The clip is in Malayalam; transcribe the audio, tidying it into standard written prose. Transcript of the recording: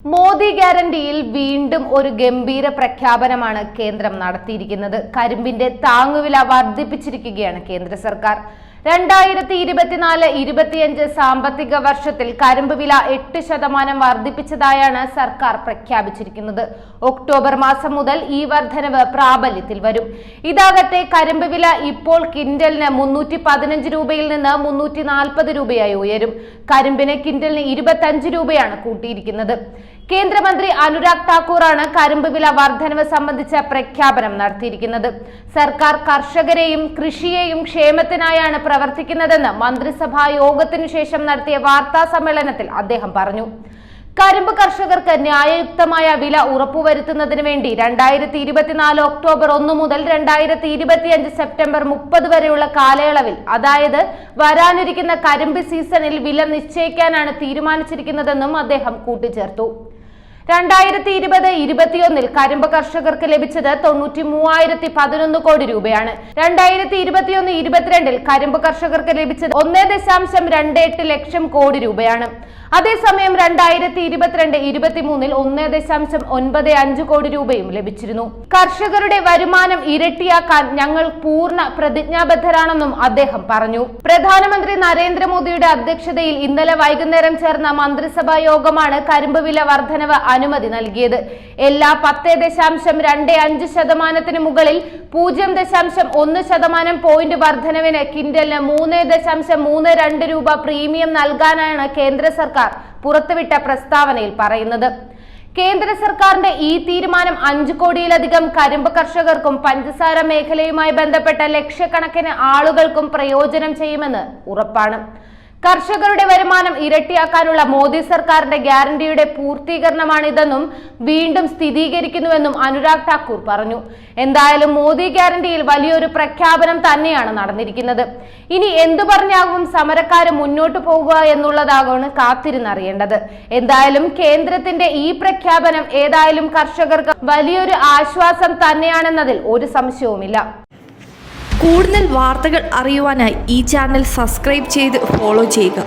മോദി ഗ്യാരണ്ടിയിൽ വീണ്ടും ഒരു ഗംഭീര പ്രഖ്യാപനമാണ് കേന്ദ്രം നടത്തിയിരിക്കുന്നത്. കരിമ്പിന്റെ താങ്ങുവില വർദ്ധിപ്പിച്ചിരിക്കുകയാണ് കേന്ദ്ര സർക്കാർ. 2024-25 സാമ്പത്തിക വർഷത്തിൽ കരിമ്പ് വില 8% വർദ്ധിപ്പിച്ചതായാണ് സർക്കാർ പ്രഖ്യാപിച്ചിരിക്കുന്നത്. ഒക്ടോബർ മാസം മുതൽ ഈ വർധനവ് പ്രാബല്യത്തിൽ വരും. ഇതാകട്ടെ, കരിമ്പ് വില ഇപ്പോൾ ക്വിന്റലിന് 315 രൂപയിൽ നിന്ന് 340 രൂപയായി ഉയരും. കരിമ്പിന് ക്വിന്റലിന് 25 രൂപയാണ് കൂട്ടിയിരിക്കുന്നത്. കേന്ദ്രമന്ത്രി അനുരാഗ് ഠാക്കൂറാണ് കരിമ്പ് വില വർധനവ് സംബന്ധിച്ച പ്രഖ്യാപനം നടത്തിയിരിക്കുന്നത്. സർക്കാർ കർഷകരെയും കൃഷിയെയും ക്ഷേമത്തിനായാണ് പ്രവർത്തിക്കുന്നതെന്ന് മന്ത്രിസഭാ യോഗത്തിനു ശേഷം നടത്തിയ വാർത്താ സമ്മേളനത്തിൽ അദ്ദേഹം പറഞ്ഞു. കരിമ്പ് കർഷകർക്ക് ന്യായയുക്തമായ വില ഉറപ്പുവരുത്തുന്നതിന് വേണ്ടി 2024 ഒക്ടോബർ 1 മുതൽ 2025 സെപ്റ്റംബർ 30 വരെയുള്ള കാലയളവിൽ, അതായത് വരാനിരിക്കുന്ന കരിമ്പ് സീസണിൽ വില നിശ്ചയിക്കാനാണ് തീരുമാനിച്ചിരിക്കുന്നതെന്നും അദ്ദേഹം കൂട്ടിച്ചേർത്തു. 2020-21 കരിമ്പ് കർഷകർക്ക് ലഭിച്ചത് 93,011 കോടി രൂപയാണ്. 2021-22 കരിമ്പ് കർഷകർക്ക് ലഭിച്ചത് 1.28 ലക്ഷം കോടി രൂപയാണ്. അതേസമയം 2022-23 1.95 കോടി രൂപയും ലഭിച്ചിരുന്നു. കർഷകരുടെ വരുമാനം ഇരട്ടിയാക്കാൻ ഞങ്ങൾ പൂർണ്ണ പ്രതിജ്ഞാബദ്ധരാണെന്നും അദ്ദേഹം പറഞ്ഞു. പ്രധാനമന്ത്രി നരേന്ദ്രമോദിയുടെ അധ്യക്ഷതയിൽ ഇന്നലെ വൈകുന്നേരം ചേർന്ന മന്ത്രിസഭാ യോഗമാണ് കരിമ്പ് വില വർധനവ് അനുമതി നൽകിയത്. എല്ലാ 10.25% മുകളിൽ 0.1% പോയിന്റ് വർധനവിന് ക്വിന്റലിന് 3.32 രൂപ പ്രീമിയം നൽകാനാണ് കേന്ദ്ര സർക്കാർ പുറത്തുവിട്ട പ്രസ്താവനയിൽ പറയുന്നത്. കേന്ദ്ര സർക്കാരിന്റെ ഈ തീരുമാനം 5 കോടിയിലധികം കരിമ്പ് കർഷകർക്കും പഞ്ചസാര മേഖലയുമായി ബന്ധപ്പെട്ട ലക്ഷക്കണക്കിന് ആളുകൾക്കും പ്രയോജനം ചെയ്യുമെന്ന് ഉറപ്പാണ്. കർഷകരുടെ വരുമാനം ഇരട്ടിയാക്കാനുള്ള മോദി സർക്കാരിന്റെ ഗ്യാരണ്ടിയുടെ പൂർത്തീകരണമാണിതെന്നും വീണ്ടും സ്ഥിരീകരിക്കുന്നുവെന്നും അനുരാഗ് ഠാക്കൂർ പറഞ്ഞു. എന്തായാലും മോദി ഗ്യാരണ്ടിയിൽ വലിയൊരു പ്രഖ്യാപനം തന്നെയാണ് നടന്നിരിക്കുന്നത്. ഇനി എന്തു പറഞ്ഞാകും സമരക്കാര് മുന്നോട്ട് പോകുക എന്നുള്ളതാകാണ് കാത്തിരുന്നറിയേണ്ടത്. എന്തായാലും കേന്ദ്രത്തിന്റെ ഈ പ്രഖ്യാപനം ഏതായാലും കർഷകർക്ക് വലിയൊരു ആശ്വാസം തന്നെയാണെന്നതിൽ ഒരു സംശയവുമില്ല. കൂടുതൽ വാർത്തകൾ അറിയുവാനായി ഈ ചാനൽ സബ്സ്ക്രൈബ് ചെയ്ത് ഫോളോ ചെയ്യുക.